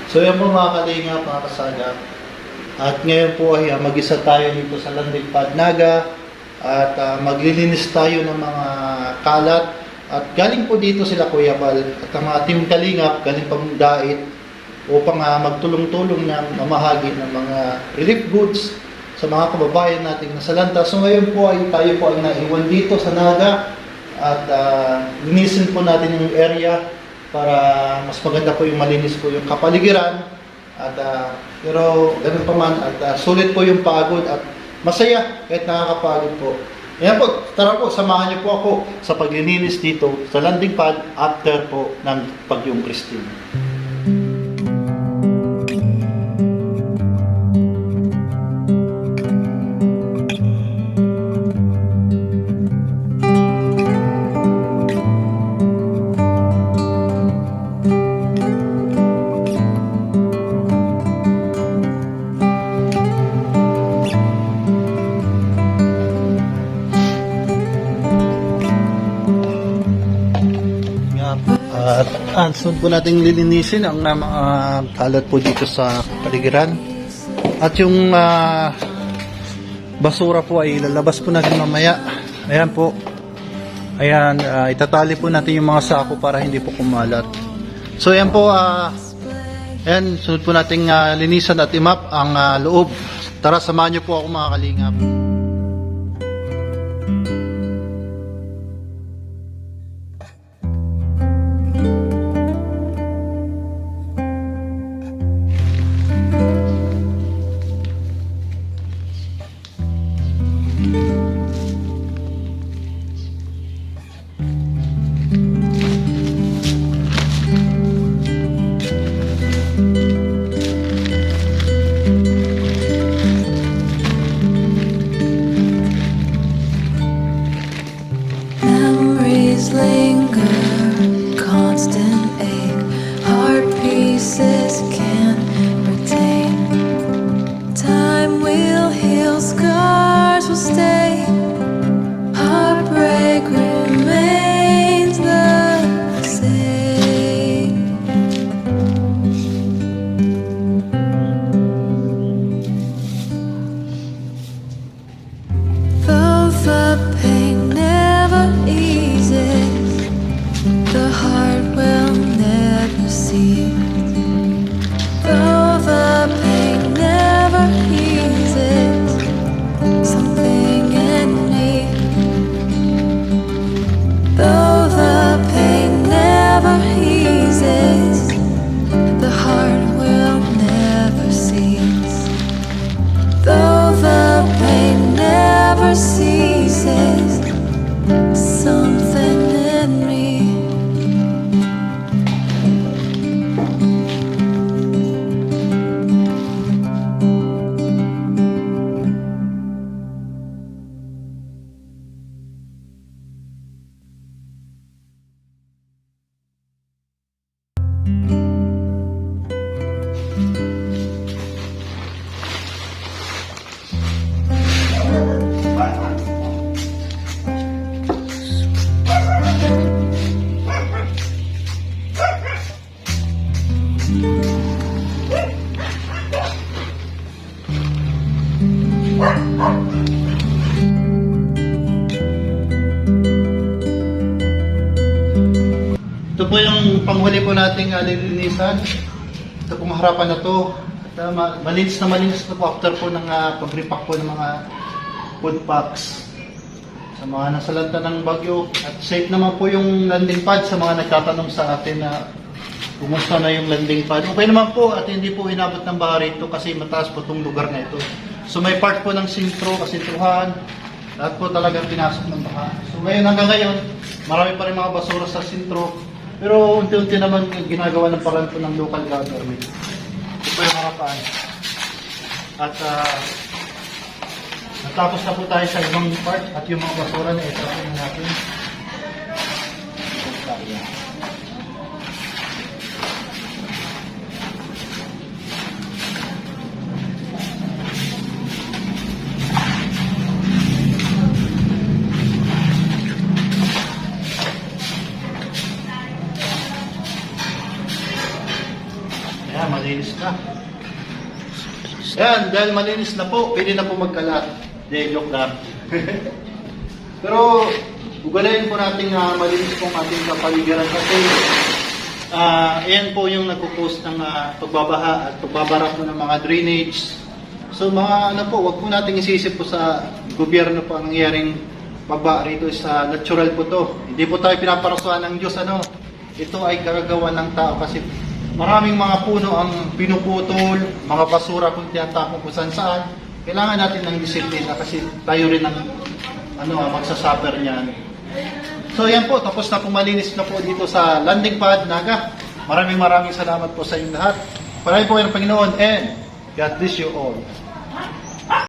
So yan po mga kalingap, mga kasagap. At ngayon po ay mag-isa tayo dito sa Landing Pad Naga at maglilinis tayo ng mga kalat. At galing po dito sila Kuya Bal at ang mga team kalingap galing pang dait upang magtulong-tulong na mamahagi ng mga relief goods sa mga kababayan nating nasa lanta. So ngayon po ay tayo po ay naiwan dito sa Naga at linisin po natin yung area para mas maganda po yung malinis po yung kapaligiran. At pero ganun pa man at sulit po yung pagod at masaya kahit nakakapagod po. Ayan po, tara po, samahan niyo po ako sa paglilinis dito sa landing pad after po ng Bagyong Christine. At sunod po natin lilinisin ang mga kalat po dito sa paligiran. At yung basura po ay ilalabas po natin mamaya. Ayan po. Ayan, itatali po natin yung mga sako para hindi po kumalat. So ayan po, ayan, sunod po nating linisan at imap ang loob. Tara, samahan niyo po ako mga kalingap. Linger, constant ache, heart pieces can't retain. Time will heal, scars will stay, heartbreak remains the same. Though the pain never eases, the heart will never cease. Though the pain never eases, something in me. Though the pain never eases, the heart will never cease. Though the pain never ceases, something in me. Ito po yung panghuli po nating lilinisan. Ito pong harapan na to. At malinis na po after po ng pag-repack po ng mga food packs sa mga nasa lanta ng Bagyo. At safe naman po yung landing pad sa mga nagtatanong sa atin na kumusta na yung landing pad. Okay naman po at hindi po inabot ng baha rito kasi mataas po itong lugar na ito. So may part po ng sintro, kasintruhan. Lahat po talagang pinasok ng baha. So ngayon hanggang ngayon, marami pa rin mga basura sa sintro. Pero unti-unti naman ginagawa ng paraan po ng local government. Ito po yung harapan. At natapos na po tayo sa ibang part at yung mga basura na ito na natin. Yan, malinis na. Yan, dahil malinis na po, pwede na po magkalat. Hindi, joke lang. Pero, ugalayin po natin malinis pong ating kapaligiran kasi ayan po yung nagpo-post ng pagbabaha at pagbabara po ng mga drainage. So mga ano po, wag po natin isisip po sa gobyerno po ang nangyaring pagbaha rito, sa natural po to. Hindi po tayo pinaparasuhan ng Diyos, ano. Ito ay kagagawa ng tao kasi maraming mga puno ang pinuputol, mga basura kung tinatapon kung saan. Kailangan natin ng disiplina kasi tayo rin ang magsasuffer niyan. So yan po, tapos na po, malinis na po dito sa landing pad Naga. Maraming salamat po sa inyong lahat. Maraming po ng Panginoon and God bless you all.